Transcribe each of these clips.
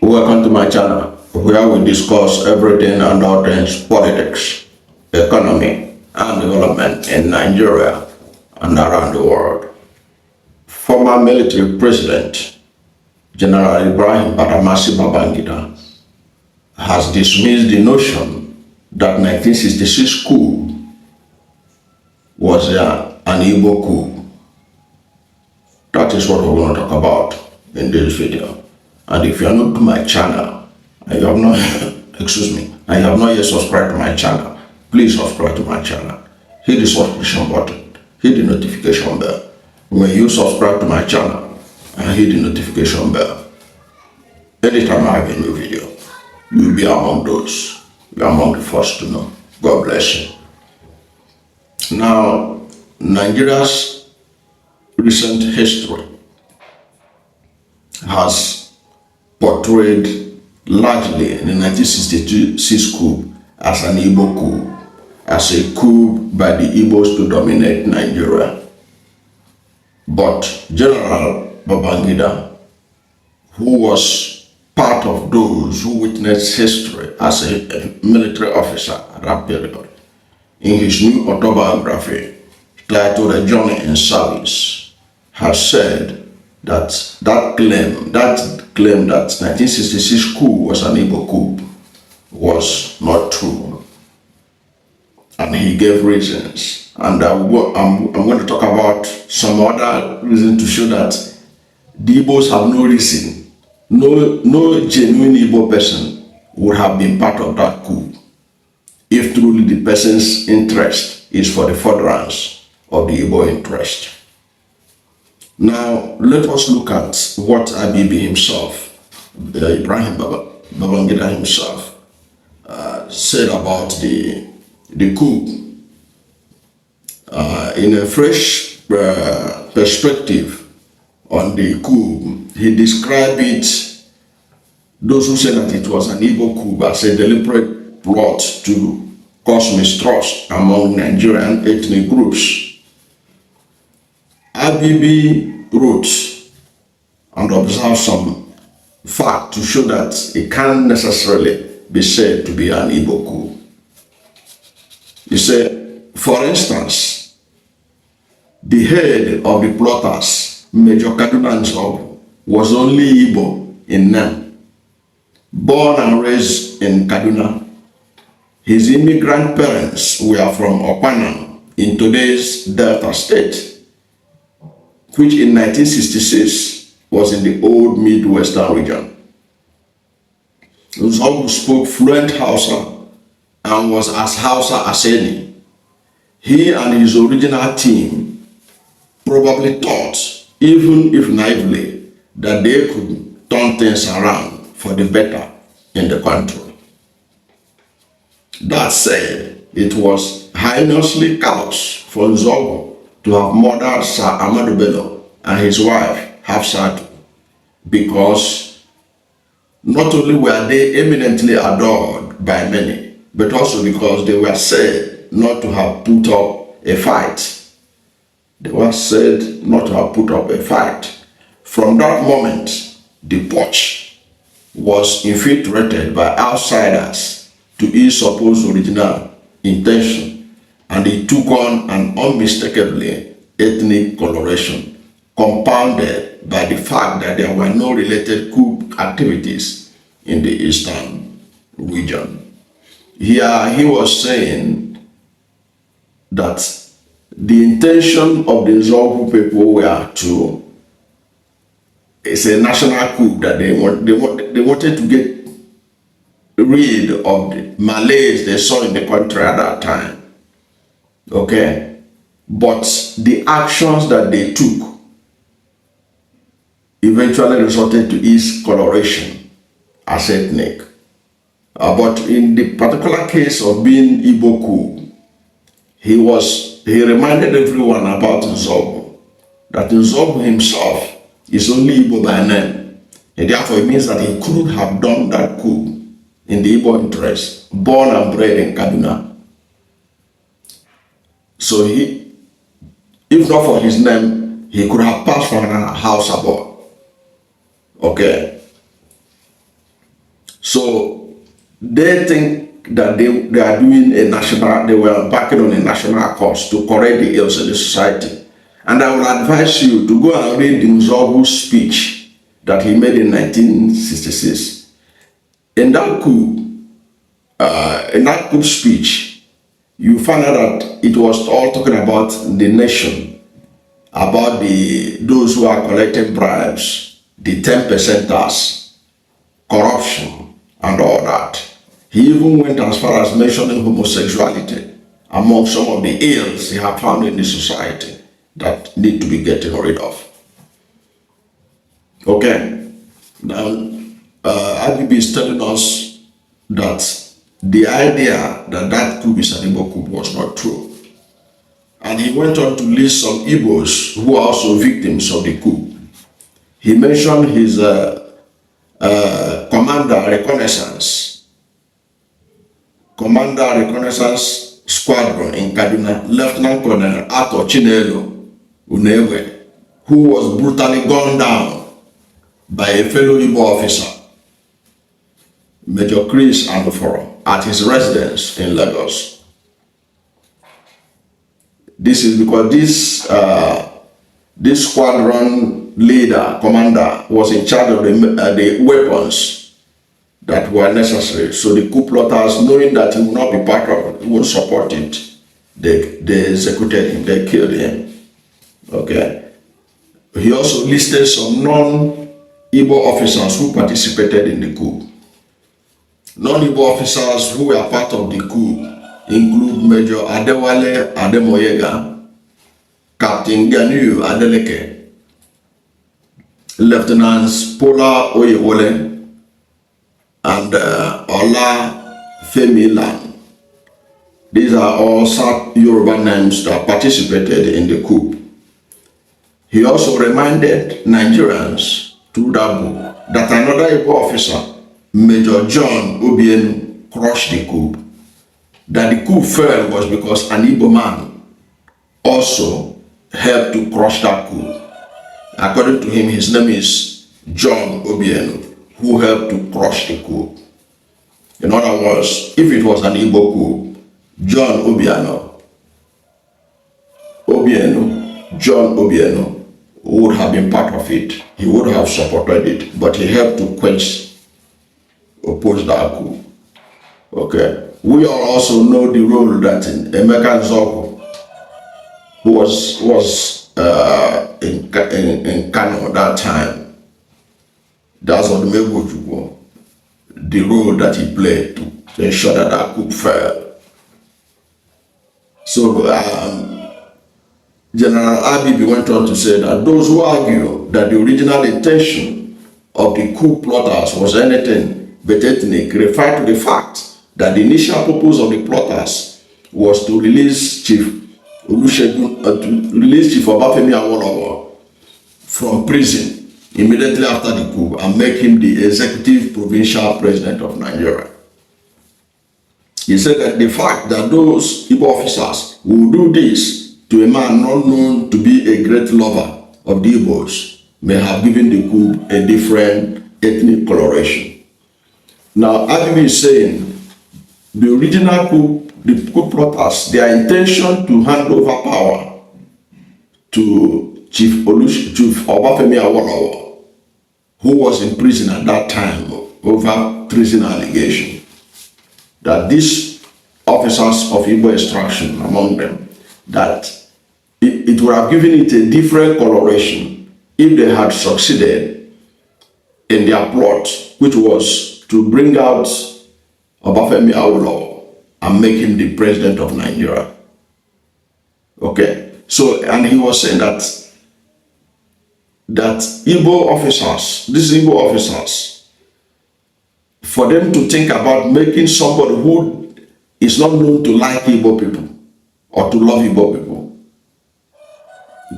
Welcome to my channel, where we discuss everything and all things politics, economy, and development in Nigeria and around the world. Former military president General Ibrahim Badamosi Babangida has dismissed the notion that 1966 coup was an IGBO coup. That is what we're going to talk about in this video. And if you are not to my channel, and you have not, excuse me, and you have not yet subscribed to my channel, please subscribe to my channel. Hit the subscription button, hit the notification bell. When you subscribe to my channel and hit the notification bell, anytime I have a new video, you will be among those. You are among the first to know. God bless you. Now, Nigeria's recent history has portrayed largely in the 1966 coup as an Igbo coup, as a coup by the Igbos to dominate Nigeria. But General Babangida, who was part of those who witnessed history as a military officer at that period, in his new autobiography titled A Journey in Service, has said that claim that 1966 coup was an Igbo coup was not true, and he gave reasons. And I'm going to talk about some other reasons to show that the Igbos have no reason, no genuine Igbo person would have been part of that coup if truly the person's interest is for the furtherance of the Igbo interest. Now, let us look at what IBB himself, Ibrahim Babangida himself, said about the coup. In a fresh perspective on the coup, he described it, those who said that it was an Igbo coup, as a deliberate plot to cause mistrust among Nigerian ethnic groups. IBB wrote and observed some fact to show that it can't necessarily be said to be an Igbo coup. He said, for instance, the head of the plotters, Major Kaduna Nzeogwu, was only Igbo in name. Born and raised in Kaduna, his immigrant parents were from Okpanam in today's Delta State, which in 1966 was in the old Midwestern region. Nzeogwu spoke fluent Hausa and was as Hausa as any. He and his original team probably thought, even if naively, that they could turn things around for the better in the country. That said, it was heinously callous for Nzeogwu to have murdered Sir Ahmadu Bello and his wife Hafsat, because not only were they eminently adored by many, but also because they were said not to have put up a fight. They were said not to have put up a fight. From that moment, the porch was infiltrated by outsiders to his supposed original intention, and it took on an unmistakably ethnic coloration, compounded by the fact that there were no related coup activities in the eastern region. Here he was saying that the intention of the Nzeogwu people were to, it's a national coup, that they wanted to get rid of the Malays they saw in the country at that time. Okay? But the actions that they took eventually resulted to his coloration as ethnic. But in the particular case of being Igbo coup, he reminded everyone about Nzeogwu, that Nzeogwu himself is only Igbo by name, and therefore it means that he couldn't have done that coup in the Igbo interest, born and bred in Kaduna. So if not for his name, he could have passed for an house above. Okay. So they think that they are doing a national, they were embarking on a national cause to correct the ills in the society. And I will advise you to go and read the Nzeogwu speech that he made in 1966. In that coup speech, you find out that it was all talking about the nation, about those who are collecting bribes, the 10%ers, corruption, and all that. He even went as far as mentioning homosexuality among some of the ills he had found in the society that need to be getting rid of. Okay, now IBB is telling us that the idea that that coup is an Igbo coup was not true. And he went on to list some Igbos who are also victims of the coup. He mentioned his Commander Reconnaissance Squadron in Kaduna, Lieutenant Colonel Ato Chinelo Unewe, who was brutally gunned down by a fellow Igbo officer, Major Chris Andoforo, at his residence in Lagos. This is because this squadron leader, commander, was in charge of the weapons that were necessary. So the coup plotters, knowing that he would not be part of it, he would support it, they executed him, they killed him. Okay. He also listed some non-Igbo officers who participated in the coup. Non-Igbo officers who were part of the coup include Major Adewale Ademoyega, Captain Ganiu Adeleke, Lieutenants Pola Oyewole, and Ola Femilan. These are all South Yoruba names that participated in the coup. He also reminded Nigerians through that book that another Igbo officer, Major John Obienu, crushed the coup. That the coup failed was because an Igbo man also helped to crush that coup. According to him, his name is John Obienu, who helped to crush the coup. In other words, if it was an Igbo coup, John Obienu would have been part of it. He would have supported it, but he helped to oppose that coup. Okay. We all also know the role that Emeka Nzeogwu, who was in Kano that time, that's what Nzeogwu, the role that he played to ensure that that coup failed. So General Abibi went on to say that those who argue that the original intention of the coup plotters was anything but ethnic refer to the fact that the initial purpose of the plotters was to release Chief Obafemi Awolowo from prison immediately after the coup and make him the executive provincial president of Nigeria. He said that the fact that those Igbo officers will do this to a man not known to be a great lover of the Igbos may have given the coup a different ethnic coloration. Now, Abibi is saying the original coup, the coup plotters, their intention to hand over power to Chief Obafemi Awolowo, who was in prison at that time over treason allegation, that these officers of Igbo extraction among them, that it would have given it a different coloration if they had succeeded in their plot, which was to bring out Obafemi Awolowo and make him the president of Nigeria. Okay, so, and he was saying that Igbo officers, these Igbo officers, for them to think about making somebody who is not known to like Igbo people or to love Igbo people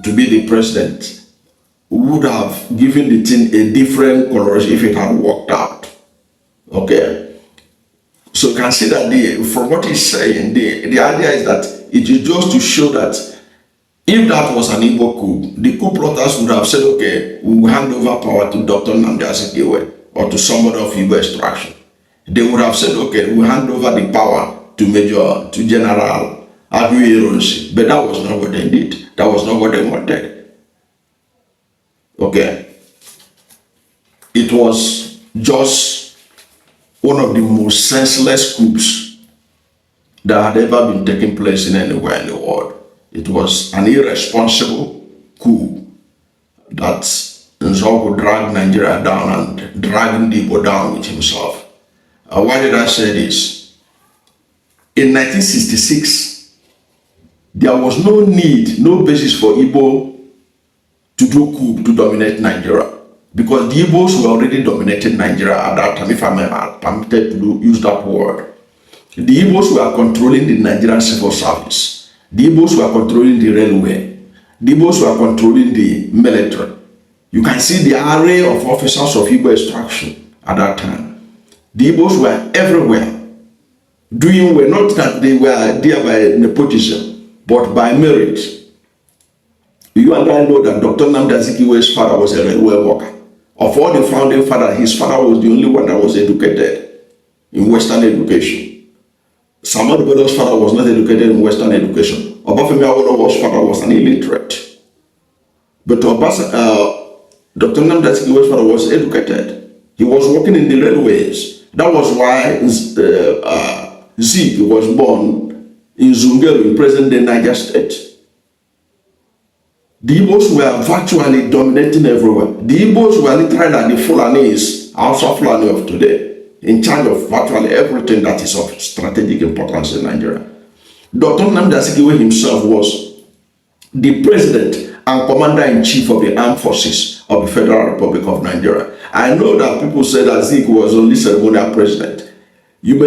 to be the president would have given the thing a different coloration if it had worked out. Okay. So you can see that from what he's saying, the idea is that it is just to show that if that was an Igbo coup, the coup plotters would have said, okay, we will hand over power to Dr. Nnamdi Azikiwe or to somebody of Igbo extraction. they would have said, okay, we hand over the power to General Ibrahim. But that was not what they did. That was not what they wanted. Okay. It was just one of the most senseless coups that had ever been taking place in anywhere in the world. It was an irresponsible coup that Nzeogwu dragged Nigeria down and dragged Igbo down with himself. Why did I say this? In 1966, there was no need, no basis for Igbo to do coup to dominate Nigeria, because the Igbos were already dominating Nigeria at that time, if I'm permitted to use that word. The Igbos were controlling the Nigerian civil service. The Igbos were controlling the railway. The Igbos were controlling the military. You can see the array of officers of Igbo extraction at that time. The Igbos were everywhere, doing well, not that they were there by nepotism, but by merit. You and I know that Dr. Nzeogwu's father was a railway worker. Of all the founding fathers, his father was the only one that was educated in Western education. Samuel Bello's father was not educated in Western education. Obafemi Awolowo's father was an illiterate. But Dr. Nzeogwu's father was educated. He was working in the railways. That was why Zeke was born in Zungeru, in present-day Niger State. The Igbos were virtually dominating everywhere. The Igbos were literally like the Fulanis, Hausa Fulani of today, in charge of virtually everything that is of strategic importance in Nigeria. Dr. Nzeogwu himself was the president and commander-in-chief of the armed forces of the Federal Republic of Nigeria. I know that people say that Zeke was only ceremonial president. You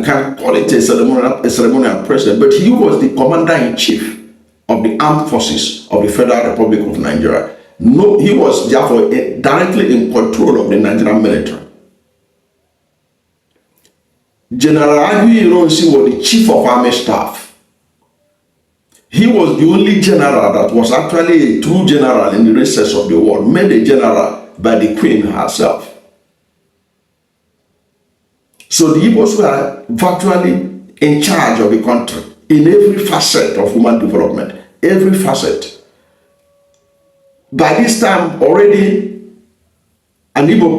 can call it a ceremonial president, but he was the commander-in-chief of the armed forces of the Federal Republic of Nigeria. No, he was therefore directly in control of the Nigerian military. General Ibrahim was the chief of army staff. He was the only general that was actually a true general in the recess of the world, made a general by the Queen herself. So the Igbos were virtually in charge of the country in every facet of human development, every facet. By this time, already an Igbo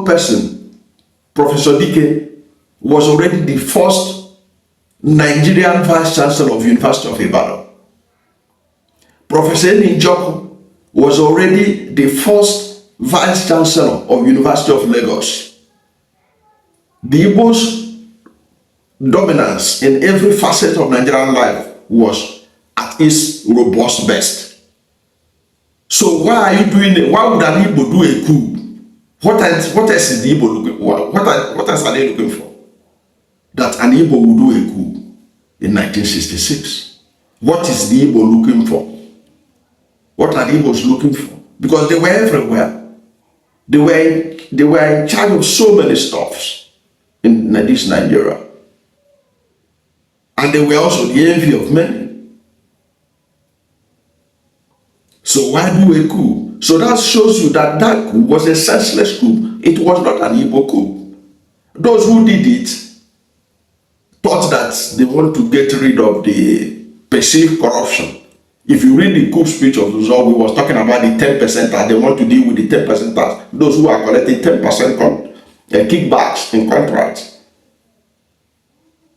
person, Professor Dike, was already the first Nigerian Vice Chancellor of University of Ibadan. Professor Nzeogwu was already the first Vice Chancellor of University of Lagos. The Igbos' dominance in every facet of Nigerian life was at its robust best. So why are you doing it? Why would an Igbo do a coup? What else is the Igbo looking for? What else are they looking for? That an Igbo would do a coup in 1966. What is the Igbo looking for? What are the Igbos looking for? Because they were everywhere. They were in charge of so many stuffs in this Nigeria. And they were also the envy of many. So why do a coup? So that shows you that that coup was a senseless coup. It was not an Igbo coup. Those who did it thought that they want to get rid of the perceived corruption. If you read the coup speech of Nzeogwu, we was talking about the 10% that they want to deal with the 10%, those who are collecting 10% kickbacks in contracts.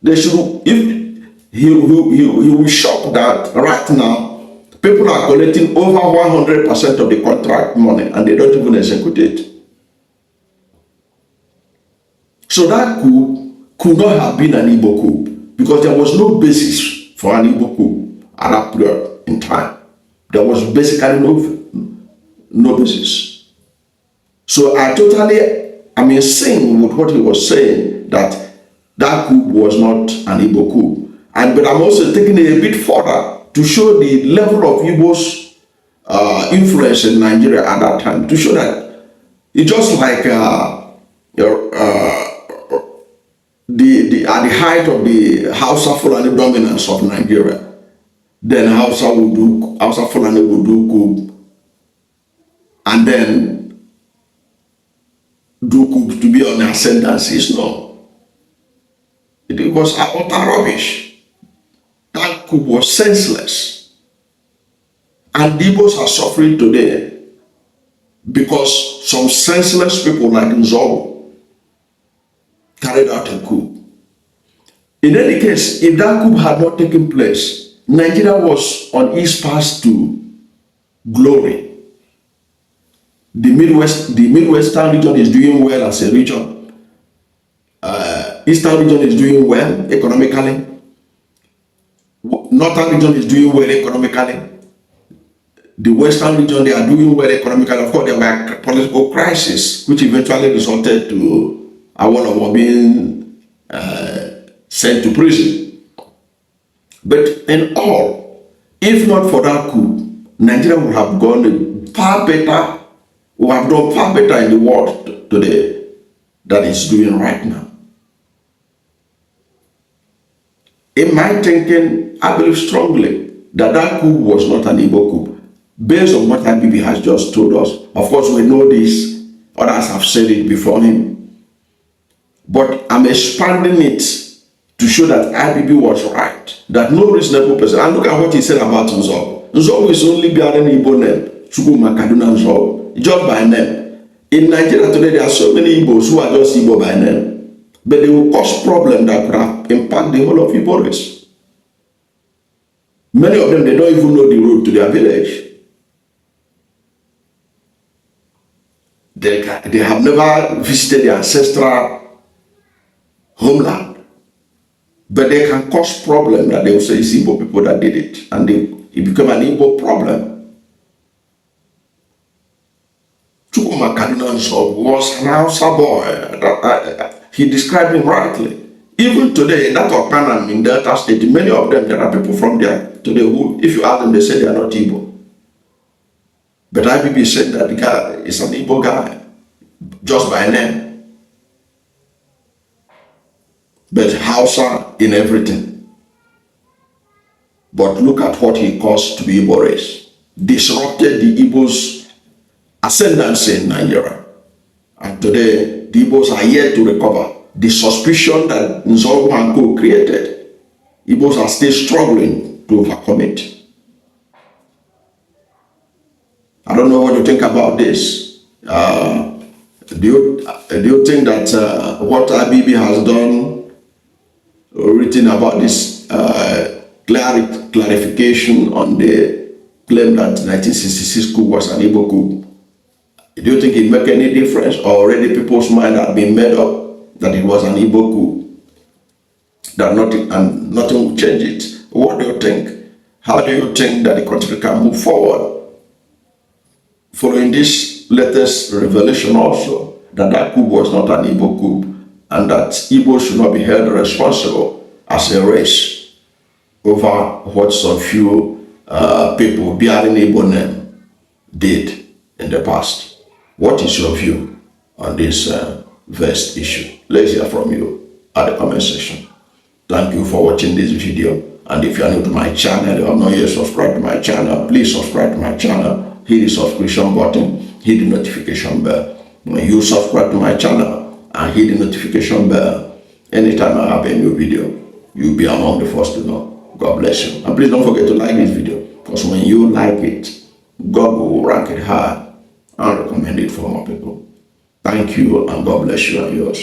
They should, if he will shock that right now, people are collecting over 100% of the contract money and they don't even execute it. So that coup could not have been an Igbo coup because there was no basis for an Igbo coup at that period in time. There was basically no basis. So I'm in sync with what he was saying, that that coup was not an Igbo coup. But I'm also taking it a bit further to show the level of Igbo's influence in Nigeria at that time, to show that it's just like at the height of the Hausa Fulani dominance of Nigeria. Then Hausa Fulani would do coup, and then ascendancy is no. It was utter rubbish. That coup was senseless. And the Igbos are suffering today because some senseless people like Nzeogwu carried out a coup. In any case, if that coup had not taken place, Nigeria was on its path to glory. The Midwestern region is doing well as a region. Eastern region is doing well economically. Northern region is doing well economically. The Western region, they are doing well economically. Of course, there were political crises, which eventually resulted to Awolowo being sent to prison. But in all, if not for that coup, Nigeria would have gone far better, would have done far better in the world today than it's doing right now. In my thinking, I believe strongly that that coup was not an Igbo coup, based on what IBB has just told us. Of course, we know this, others have said it before him, but I'm expanding it to show that IBB was right, that no reasonable person, and look at what he said about Nzeogwu. Nzeogwu is only bearing Igbo name, Chukwuma Kaduna Nzeogwu, just by name. In Nigeria today, there are so many Igbos who are just Igbo by name, but they will cause problems that could have impact the whole of Igbo race. Many of them, they don't even know the road to their village. They have never visited their ancestral homeland. But they can cause problems that they will say it's Igbo people that did it. And it become an Igbo problem. Chukwuma Kaduna Nzeogwu was an Hausa boy. He described him rightly. Even today, in that Okpanam in Delta State, many of them, there are people from there today who, if you ask them, they say they are not Igbo. But IBB said that the guy is an Igbo guy, just by name. But Hausa in everything. But look at what he caused to the Igbo race. Disrupted the Igbos' ascendancy in Nigeria. And today, the Igbos are yet to recover. The suspicion that Nzeogwu and Co created, Igbos are still struggling to overcome it. I don't know what you think about this. Do you think that what IBB has done, or written about this clarification on the claim that 1966 coup was an Igbo coup, do you think it make any difference? Or already people's mind have been made up that it was an Igbo coup, that nothing will change it? What do you think? How do you think that the country can move forward? Following this latest revelation also, that coup was not an Igbo coup, and that Igbo should not be held responsible as a race over what some few people bearing Igbo name did in the past. What is your view on this vast issue? Let's hear from you at the comment section. Thank you for watching this video. And if you are new to my channel, you have not yet subscribed to my channel, please subscribe to my channel. Hit the subscription button, hit the notification bell. When you subscribe to my channel and hit the notification bell, anytime I have a new video, you'll be among the first to know. God bless you. And please don't forget to like this video, because when you like it, God will rank it high and recommend it for more people. Thank you, and God bless you and yours.